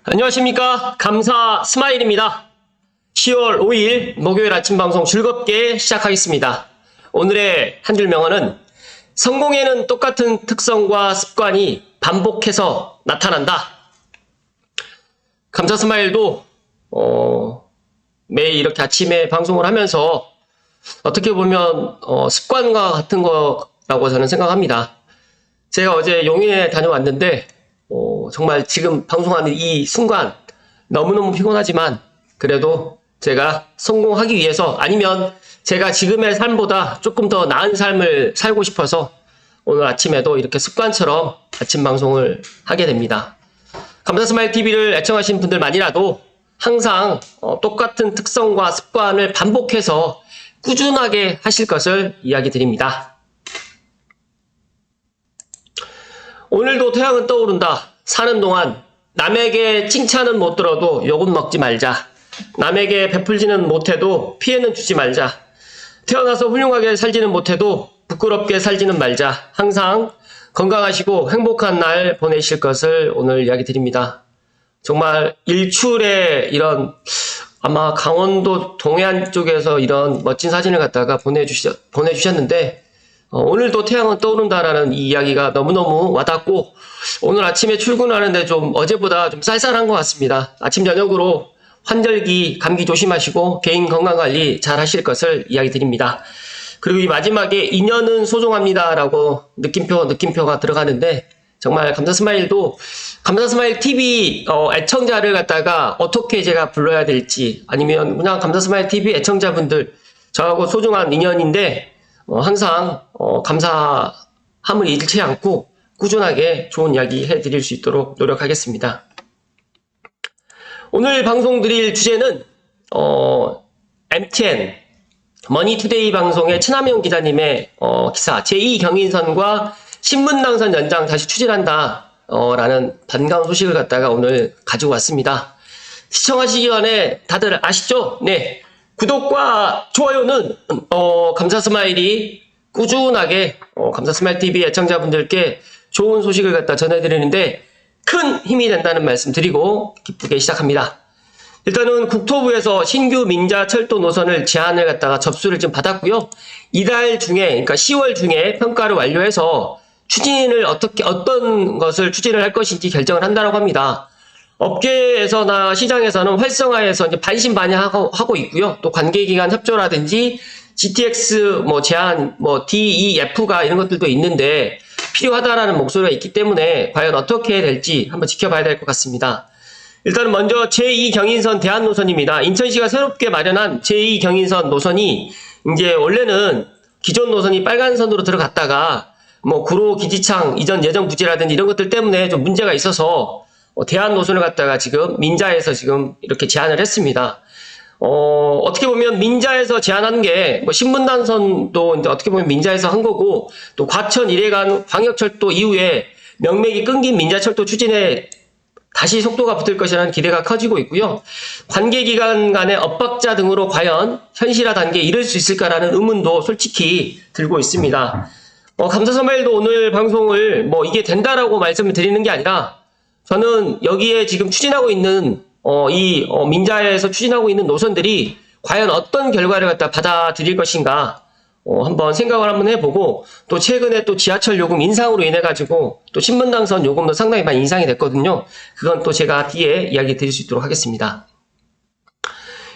안녕하십니까. 감사 스마일입니다. 10월 5일 목요일 아침 방송 즐겁게 시작하겠습니다. 오늘의 한 줄 명언은 성공에는 똑같은 특성과 습관이 반복해서 나타난다. 감사 스마일도 매일 이렇게 아침에 방송을 하면서 어떻게 보면 습관과 같은 거라고 저는 생각합니다. 제가 어제 용인에 다녀왔는데 정말 지금 방송하는 이 순간 너무너무 피곤하지만 그래도 제가 성공하기 위해서 아니면 제가 지금의 삶보다 조금 더 나은 삶을 살고 싶어서 오늘 아침에도 이렇게 습관처럼 아침 방송을 하게 됩니다. 감사스마일TV를 애청하신 분들만이라도 항상 똑같은 특성과 습관을 반복해서 꾸준하게 하실 것을 이야기 드립니다. 오늘도 태양은 떠오른다. 사는 동안 남에게 칭찬은 못 들어도 욕은 먹지 말자. 남에게 베풀지는 못해도 피해는 주지 말자. 태어나서 훌륭하게 살지는 못해도 부끄럽게 살지는 말자. 항상 건강하시고 행복한 날 보내실 것을 오늘 이야기 드립니다. 정말 일출에 이런 아마 강원도 동해안 쪽에서 이런 멋진 사진을 갖다가 보내주셨는데 오늘도 태양은 떠오른다라는 이 이야기가 너무너무 와닿고 오늘 아침에 출근하는데 좀 어제보다 좀 쌀쌀한 것 같습니다. 아침 저녁으로 환절기, 감기 조심하시고 개인 건강관리 잘 하실 것을 이야기 드립니다. 그리고 이 마지막에 인연은 소중합니다라고 느낌표가 들어가는데 정말 감사스마일도 감사스마일TV 애청자를 갖다가 어떻게 제가 불러야 될지 아니면 그냥 감사스마일TV 애청자분들 저하고 소중한 인연인데 항상 감사함을 잃지 않고 꾸준하게 좋은 이야기 해드릴 수 있도록 노력하겠습니다. 오늘 방송 드릴 주제는 MTN 머니투데이 방송의 최남영 기자님의 기사 제2경인선과 신분당선 연장 다시 추진한다 라는 반가운 소식을 갖다가 오늘 가지고 왔습니다. 시청하시기 전에 다들 아시죠? 네. 구독과 좋아요는 감사스마일이 꾸준하게 감사스마일TV 애청자분들께 좋은 소식을 갖다 전해드리는데 큰 힘이 된다는 말씀 드리고 기쁘게 시작합니다. 일단은 국토부에서 신규 민자철도 노선을 제안을 갖다가 접수를 지금 받았고요. 이달 중에 그러니까 10월 중에 평가를 완료해서 추진을 어떤 것을 추진을 할 것인지 결정을 한다고 합니다. 업계에서나 시장에서는 활성화해서 이제 반신반의하고 있고요. 또 관계기관 협조라든지 GTX 제한 DEF가 이런 것들도 있는데 필요하다라는 목소리가 있기 때문에 과연 어떻게 될지 한번 지켜봐야 될 것 같습니다. 일단은 먼저 제2경인선 대한노선입니다. 인천시가 새롭게 마련한 제2경인선 노선이 이제 원래는 기존 노선이 빨간선으로 들어갔다가 구로 기지창 이전 예정 부지라든지 이런 것들 때문에 좀 문제가 있어서 대한 노선을 갖다가 지금 민자에서 지금 이렇게 제안을 했습니다. 어떻게 보면 민자에서 제안한 게 신분당선도 이제 어떻게 보면 민자에서 한 거고 또 과천 이래간 광역철도 이후에 명맥이 끊긴 민자철도 추진에 다시 속도가 붙을 것이라는 기대가 커지고 있고요. 관계기관 간의 엇박자 등으로 과연 현실화 단계에 이를 수 있을까라는 의문도 솔직히 들고 있습니다. 감사스마일도 오늘 방송을 이게 된다라고 말씀을 드리는 게 아니라 저는 여기에 지금 추진하고 있는 민자에서 추진하고 있는 노선들이 과연 어떤 결과를 갖다 받아들일 것인가 한번 생각을 한번 해보고 또 최근에 또 지하철 요금 인상으로 인해 가지고 또 신분당선 요금도 상당히 많이 인상이 됐거든요. 그건 또 제가 뒤에 이야기 드릴 수 있도록 하겠습니다.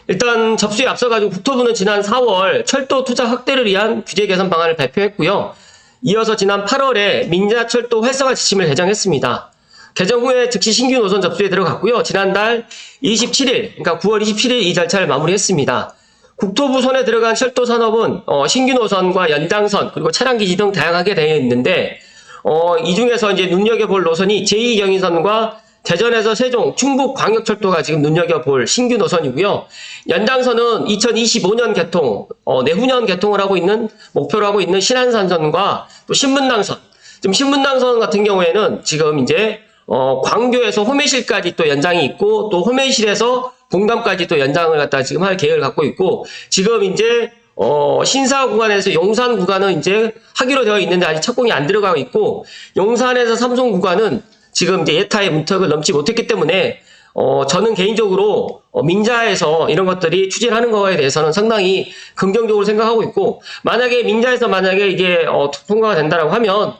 일단 접수에 앞서 가지고 국토부는 지난 4월 철도 투자 확대를 위한 규제 개선 방안을 발표했고요. 이어서 지난 8월에 민자철도 활성화 지침을 개정했습니다. 개정 후에 즉시 신규 노선 접수에 들어갔고요. 지난달 27일, 그러니까 9월 27일 이 절차를 마무리했습니다. 국토부 손에 들어간 철도 산업은 신규 노선과 연장선 그리고 차량 기지 등 다양하게 되어 있는데 이 중에서 이제 눈여겨볼 노선이 제2경인선과 대전에서 세종, 충북 광역철도가 지금 눈여겨볼 신규 노선이고요. 연장선은 2025년 개통, 내후년 개통을 목표로 하고 있는 신안산선과 또 신분당선. 지금 신분당선 같은 경우에는 지금 이제 광교에서 호매실까지 또 연장이 있고 또 호매실에서 공감까지 또 연장을 갖다 지금 할 계획을 갖고 있고 지금 이제 신사 구간에서 용산 구간은 이제 하기로 되어 있는데 아직 착공이 안 들어가고 있고 용산에서 삼성 구간은 지금 이제 예타의 문턱을 넘지 못했기 때문에 저는 개인적으로 민자에서 이런 것들이 추진하는 거에 대해서는 상당히 긍정적으로 생각하고 있고, 만약에 민자에서 만약에 이게 통과가 된다라고 하면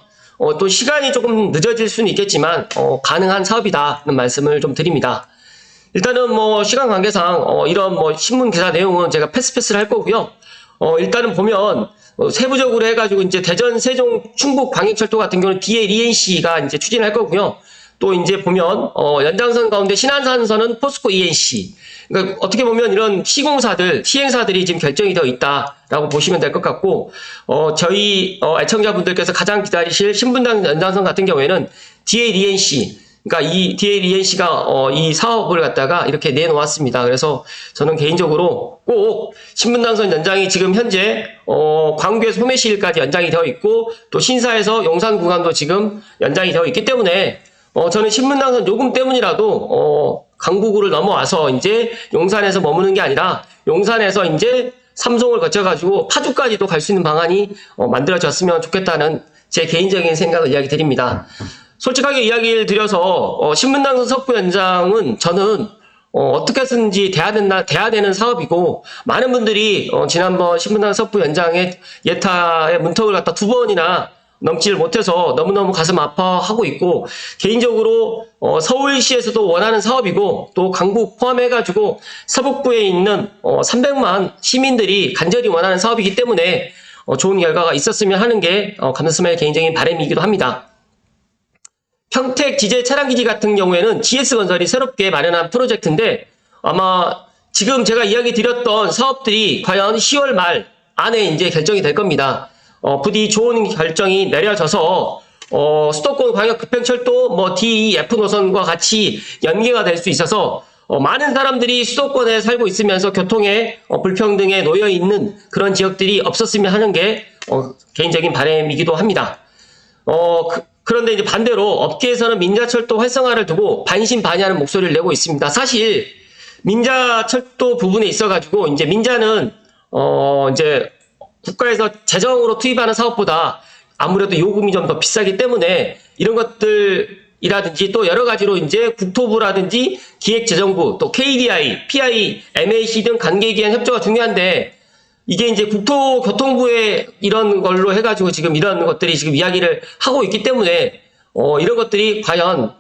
또 시간이 조금 늦어질 수는 있겠지만 가능한 사업이다는 말씀을 좀 드립니다. 일단은 뭐 시간 관계상 이런 뭐 신문 기사 내용은 제가 패스를 할 거고요. 일단은 보면 세부적으로 해가지고 이제 대전, 세종, 충북 광역철도 같은 경우는 DLENC가 이제 추진할 거고요. 또 이제 보면 연장선 가운데 신안산선은 포스코 ENC. 그러니까 어떻게 보면 이런 시공사들, 시행사들이 지금 결정이 되어 있다라고 보시면 될 것 같고, 저희 애청자분들께서 가장 기다리실 신분당 연장선 같은 경우에는 DLENC. 그러니까 이 DLENC가 이 사업을 갖다가 이렇게 내놓았습니다. 그래서 저는 개인적으로 꼭 신분당선 연장이 지금 현재 광주에서 소매시일까지 연장이 되어 있고, 또 신사에서 용산 구간도 지금 연장이 되어 있기 때문에 저는 신분당선 요금 때문이라도 강북구를 넘어와서 이제 용산에서 머무는 게 아니라 용산에서 이제 삼송을 거쳐가지고 파주까지도 갈 수 있는 방안이 만들어졌으면 좋겠다는 제 개인적인 생각을 이야기 드립니다. 솔직하게 이야기를 드려서 신분당선 석부 연장은 저는 어떻게든지 돼야 되는 사업이고, 많은 분들이 지난번 신분당선 석부 연장의 예타의 문턱을 갖다 2번이나 넘지를 못해서 너무너무 가슴 아파하고 있고, 개인적으로 서울시에서도 원하는 사업이고, 또 강북 포함해가지고 서북부에 있는 300만 시민들이 간절히 원하는 사업이기 때문에 좋은 결과가 있었으면 하는 게 감사스마의 개인적인 바람이기도 합니다. 평택 지제 차량기지 같은 경우에는 GS건설이 새롭게 마련한 프로젝트인데, 아마 지금 제가 이야기 드렸던 사업들이 과연 10월 말 안에 이제 결정이 될 겁니다. 부디 좋은 결정이 내려져서 수도권 광역 급행철도 뭐 DEF 노선과 같이 연계가 될 수 있어서 많은 사람들이 수도권에 살고 있으면서 교통에 불평등에 놓여 있는 그런 지역들이 없었으면 하는 게 개인적인 바람이기도 합니다. 그런데 이제 반대로 업계에서는 민자철도 활성화를 두고 반신반의하는 목소리를 내고 있습니다. 사실 민자철도 부분에 있어가지고 이제 민자는 이제 국가에서 재정으로 투입하는 사업보다 아무래도 요금이 좀 더 비싸기 때문에 이런 것들이라든지 또 여러 가지로 이제 국토부라든지 기획재정부 또 KDI, PI, MAC 등 관계기관 협조가 중요한데, 이게 이제 국토교통부의 이런 걸로 해가지고 지금 이런 것들이 지금 이야기를 하고 있기 때문에 이런 것들이 과연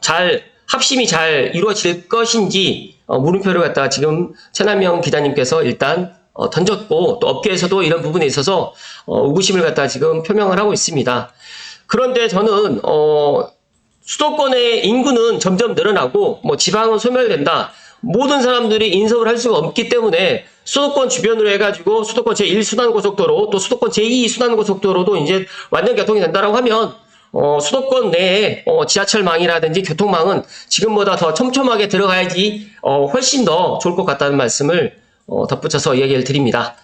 합심이 잘 이루어질 것인지 물음표를 갖다가 지금 최남영 기자님께서 일단 던졌고, 또 업계에서도 이런 부분에 있어서 의구심을 갖다가 지금 표명을 하고 있습니다. 그런데 저는 수도권의 인구는 점점 늘어나고 뭐 지방은 소멸된다. 모든 사람들이 인서울 할 수가 없기 때문에 수도권 주변으로 해가지고 수도권 제1순환고속도로 또 수도권 제2순환고속도로도 이제 완전 개통이 된다라고 하면 수도권 내에 지하철망이라든지 교통망은 지금보다 더 촘촘하게 들어가야지 훨씬 더 좋을 것 같다는 말씀을 덧붙여서 이야기를 드립니다.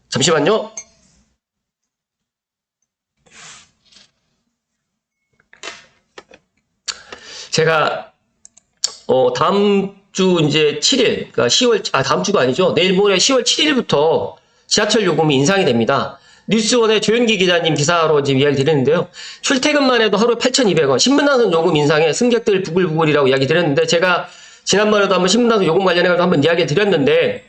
잠시만요. 제가 다음 주 이제 7일, 그러니까 다음 주가 아니죠. 내일 모레 10월 7일부터 지하철 요금이 인상이 됩니다. 뉴스원의 조윤기 기자님 기사로 지금 이야기 드렸는데요. 출퇴근만 해도 하루에 8,200원, 신분당선 요금 인상에 승객들 부글부글이라고 이야기 드렸는데, 제가 지난번에도 한번 신분당선 요금 관련해서 한번 이야기 드렸는데,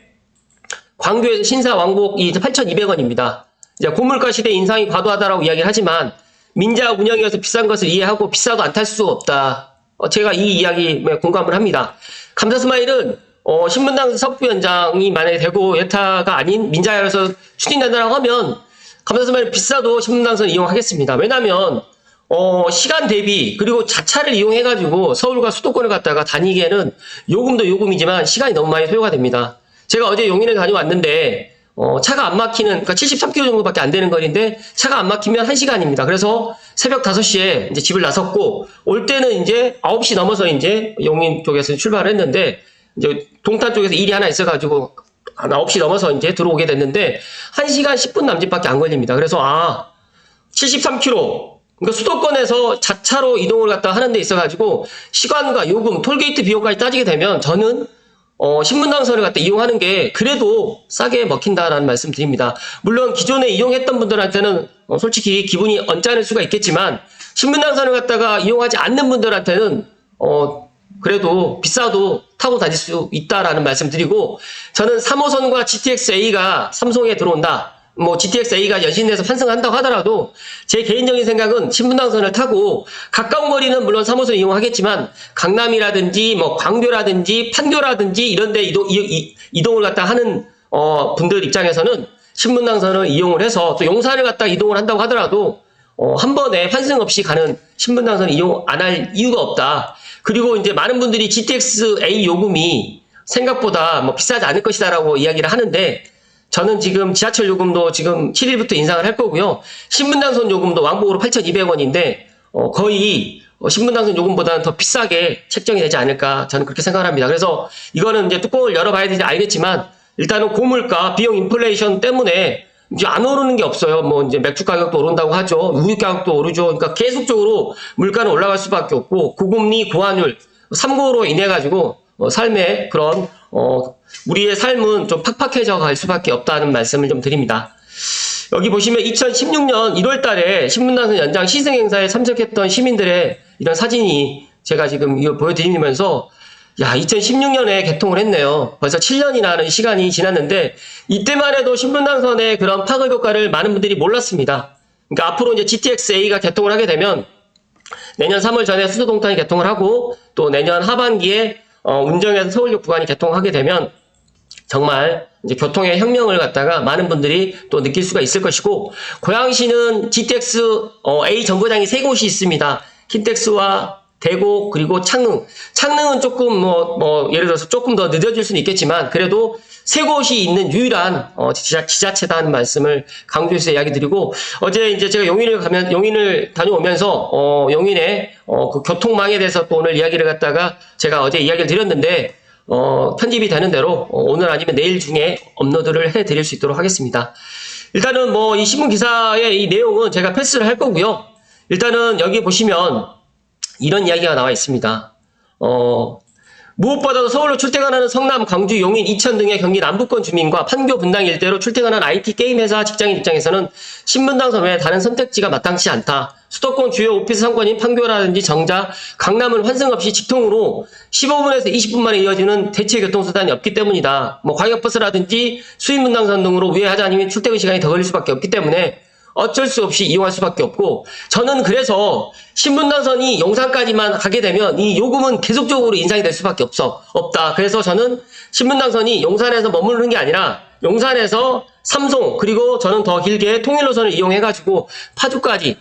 광주에서 신사 왕복이 8,200원입니다. 이제 고물가 시대 인상이 과도하다라고 이야기를 하지만, 민자 운영이어서 비싼 것을 이해하고 비싸도 안 탈 수 없다. 제가 이 이야기에 공감을 합니다. 감사스마일은 신분당선 석부 연장이 만약에 되고 예타가 아닌 민자여서 추진된다고 하면 감사스마일 비싸도 신분당선 이용하겠습니다. 왜냐하면 시간 대비 그리고 자차를 이용해가지고 서울과 수도권을 갔다가 다니기에는 요금도 요금이지만 시간이 너무 많이 소요가 됩니다. 제가 어제 용인을 다녀왔는데 차가 안 막히는, 그러니까 73km 정도밖에 안 되는 거리인데 차가 안 막히면 1시간입니다. 그래서 새벽 5시에 이제 집을 나섰고, 올 때는 이제 9시 넘어서 이제 용인 쪽에서 출발을 했는데, 이제 동탄 쪽에서 일이 하나 있어가지고 한 9시 넘어서 이제 들어오게 됐는데 1시간 10분 남짓밖에 안 걸립니다. 그래서 73km, 그러니까 수도권에서 자차로 이동을 갖다 하는 데 있어가지고 시간과 요금, 톨게이트 비용까지 따지게 되면 저는 신분당선을 갖다 이용하는 게 그래도 싸게 먹힌다라는 말씀 드립니다. 물론 기존에 이용했던 분들한테는 솔직히 기분이 언짢을 수가 있겠지만, 신분당선을 갖다가 이용하지 않는 분들한테는 그래도 비싸도 타고 다닐 수 있다라는 말씀 드리고, 저는 3호선과 GTX-A가 삼성에 들어온다. 뭐 GTX-A가 연신내에서 환승한다고 하더라도 제 개인적인 생각은 신분당선을 타고 가까운 거리는 물론 3호선 이용하겠지만 강남이라든지 뭐 광교라든지 판교라든지 이런 데 이동을 갖다 하는 분들 입장에서는 신분당선을 이용을 해서 또 용산을 갖다 이동을 한다고 하더라도 한 번에 환승 없이 가는 신분당선 이용 안 할 이유가 없다. 그리고 이제 많은 분들이 GTX-A 요금이 생각보다 뭐 비싸지 않을 것이다라고 이야기를 하는데, 저는 지금 지하철 요금도 지금 7일부터 인상을 할 거고요. 신분당선 요금도 왕복으로 8,200원인데 거의 신분당선 요금보다는 더 비싸게 책정이 되지 않을까, 저는 그렇게 생각을 합니다. 그래서 이거는 이제 뚜껑을 열어봐야 되지 알겠지만, 일단은 고물가, 비용 인플레이션 때문에 이제 안 오르는 게 없어요. 뭐 이제 맥주 가격도 오른다고 하죠. 우유 가격도 오르죠. 그러니까 계속적으로 물가는 올라갈 수밖에 없고, 고금리, 고환율, 3고로 인해 가지고 삶의 그런 우리의 삶은 좀 팍팍해져 갈 수밖에 없다는 말씀을 좀 드립니다. 여기 보시면 2016년 1월 달에 신분당선 연장 시승행사에 참석했던 시민들의 이런 사진이 제가 지금 이거 보여드리면서, 야, 2016년에 개통을 했네요. 벌써 7년이라는 시간이 지났는데, 이때만 해도 신분당선의 그런 파급 효과를 많은 분들이 몰랐습니다. 그러니까 앞으로 이제 GTX-A가 개통을 하게 되면 내년 3월 전에 수서동탄이 개통을 하고, 또 내년 하반기에 운정에서 서울역 구간이 개통하게 되면 정말 이제 교통의 혁명을 갖다가 많은 분들이 또 느낄 수가 있을 것이고, 고양시는 GTX-A 정거장이 3곳이 있습니다. 킨텍스와 대고 그리고 창릉. 창릉은 조금 예를 들어서 조금 더 늦어질 수는 있겠지만 그래도 3곳이 있는 유일한 지자체다는 말씀을 강조해서 이야기 드리고, 어제 이제 제가 용인을 다녀오면서 용인의 그 교통망에 대해서 또 오늘 이야기를 갖다가 제가 어제 이야기를 드렸는데, 편집이 되는 대로 오늘 아니면 내일 중에 업로드를 해 드릴 수 있도록 하겠습니다. 일단은 이 신문 기사의 이 내용은 제가 패스를 할 거고요. 일단은 여기 보시면 이런 이야기가 나와 있습니다. 무엇보다도 서울로 출퇴근하는 성남, 광주, 용인, 이천 등의 경기 남부권 주민과 판교, 분당 일대로 출퇴근하는 IT 게임 회사 직장인 입장에서는 신분당선 외에 다른 선택지가 마땅치 않다. 수도권 주요 오피스 상권인 판교라든지 정자, 강남은 환승 없이 직통으로 15분에서 20분 만에 이어지는 대체 교통수단이 없기 때문이다. 광역버스라든지 수인분당선 등으로 우회하자 아니면 출퇴근 시간이 더 걸릴 수밖에 없기 때문에 어쩔 수 없이 이용할 수밖에 없고, 저는 그래서 신분당선이 용산까지만 가게 되면 이 요금은 계속적으로 인상이 될 수밖에 없다. 그래서 저는 신분당선이 용산에서 머무르는 게 아니라 용산에서 삼송, 그리고 저는 더 길게 통일노선을 이용해가지고 파주까지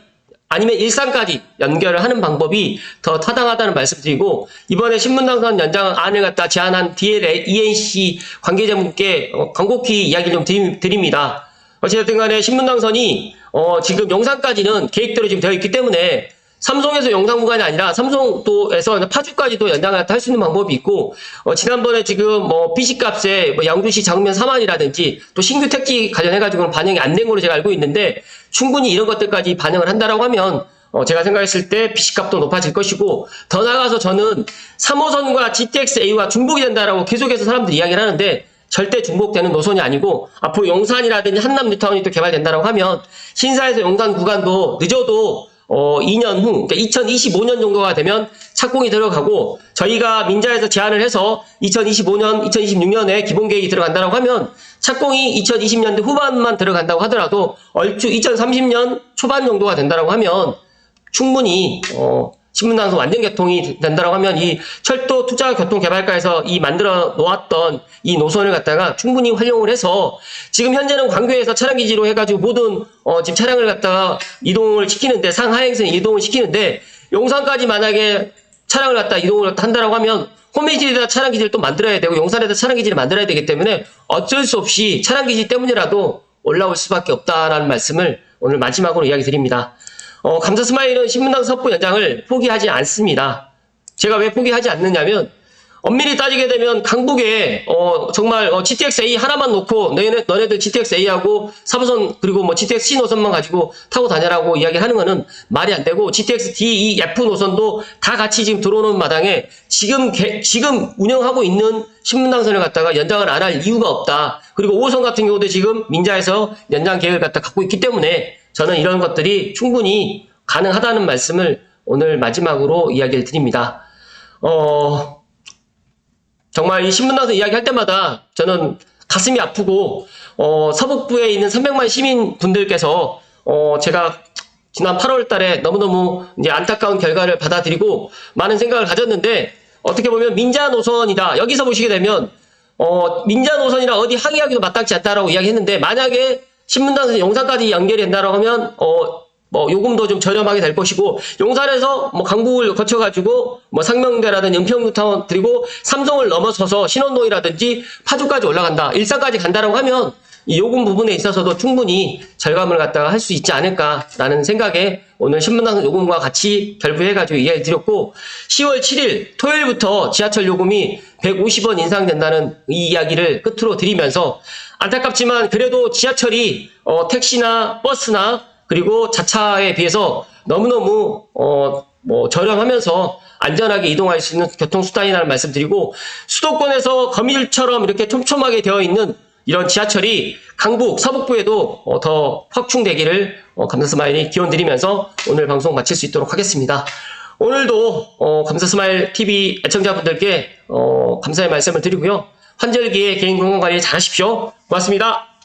아니면 일산까지 연결을 하는 방법이 더 타당하다는 말씀드리고, 이번에 신분당선 연장 안을 갖다 제안한 DL-ENC 관계자분께 간곡히 이야기를 좀 드립니다. 어쨌든 간에 신분당선이 지금 용산까지는 계획대로 지금 되어 있기 때문에 삼송에서 용산 구간이 아니라 삼송도에서 파주까지도 연장을 할 수 있는 방법이 있고, 지난번에 지금 PC값에 양주시 장면 4만이라든지 또 신규 택지 관련해가지고는 반영이 안 된 걸로 제가 알고 있는데, 충분히 이런 것들까지 반영을 한다라고 하면 제가 생각했을 때 BC값도 높아질 것이고, 더 나아가서 저는 3호선과 GTX-A와 중복이 된다라고 계속해서 사람들이 이야기를 하는데, 절대 중복되는 노선이 아니고, 앞으로 용산이라든지 한남 뉴타운이 또 개발된다라고 하면 신사에서 용산 구간도 늦어도 2년 후, 그러니까 2025년 정도가 되면 착공이 들어가고, 저희가 민자에서 제안을 해서 2025년, 2026년에 기본 계획이 들어간다라고 하면 착공이 2020년대 후반만 들어간다고 하더라도 얼추 2030년 초반 정도가 된다라고 하면 충분히 신분당선 완전 개통이 된다라고 하면 이 철도 투자 교통 개발과에서 이 만들어 놓았던 이 노선을 갖다가 충분히 활용을 해서, 지금 현재는 광교에서 차량 기지로 해가지고 모든 지금 차량을 갖다가 이동을 시키는데, 상하행선 이동을 시키는데, 용산까지 만약에 차량을 갖다 이동을 한다라고 하면 홈페이지에다 차량 기지를 또 만들어야 되고 용산에다 차량 기지를 만들어야 되기 때문에 어쩔 수 없이 차량 기지 때문이라도 올라올 수밖에 없다라는 말씀을 오늘 마지막으로 이야기 드립니다. 감사 스마일은 신분당선 섭부 연장을 포기하지 않습니다. 제가 왜 포기하지 않느냐면, 엄밀히 따지게 되면 강북에 정말 GTX-A 하나만 놓고 너네들 GTX-A하고 3호선 그리고 GTX-C 노선만 가지고 타고 다녀라고 이야기하는 거는 말이 안 되고, GTX-D, E, F 노선도 다 같이 지금 들어오는 마당에 지금 운영하고 있는 신분당선을 갖다가 연장을 안 할 이유가 없다. 그리고 5호선 같은 경우도 지금 민자에서 연장 계획을 갖다 갖고 있기 때문에 저는 이런 것들이 충분히 가능하다는 말씀을 오늘 마지막으로 이야기를 드립니다. 정말 이 신문당선 이야기할 때마다 저는 가슴이 아프고 서북부에 있는 300만 시민분들께서 제가 지난 8월 달에 너무너무 이제 안타까운 결과를 받아들이고 많은 생각을 가졌는데 어떻게 보면 민자 노선이다. 여기서 보시게 되면 민자 노선이라 어디 항의하기도 마땅치 않다라고 이야기했는데 만약에 신문당선 용산까지 연결이 된다라고 하면 뭐 요금도 좀 저렴하게 될 것이고 용산에서 뭐 강북을 거쳐가지고 뭐 상명대라든지 은평뉴타운 그리고 삼성을 넘어서서 신원동이라든지 파주까지 올라간다. 일산까지 간다라고 하면 이 요금 부분에 있어서도 충분히 절감을 갖다가 할 수 있지 않을까라는 생각에 오늘 신문당 요금과 같이 결부해가지고 이야기 드렸고 10월 7일 토요일부터 지하철 요금이 150원 인상된다는 이 이야기를 끝으로 드리면서 안타깝지만 그래도 지하철이 택시나 버스나 그리고 자차에 비해서 너무너무 뭐 저렴하면서 안전하게 이동할 수 있는 교통수단이라는 말씀드리고 수도권에서 거미줄처럼 이렇게 촘촘하게 되어 있는 이런 지하철이 강북, 서북부에도 더 확충되기를 감사스마일이 기원드리면서 오늘 방송 마칠 수 있도록 하겠습니다. 오늘도 감사스마일 TV 애청자분들께 감사의 말씀을 드리고요. 환절기에 개인건강관리 잘하십시오. 고맙습니다.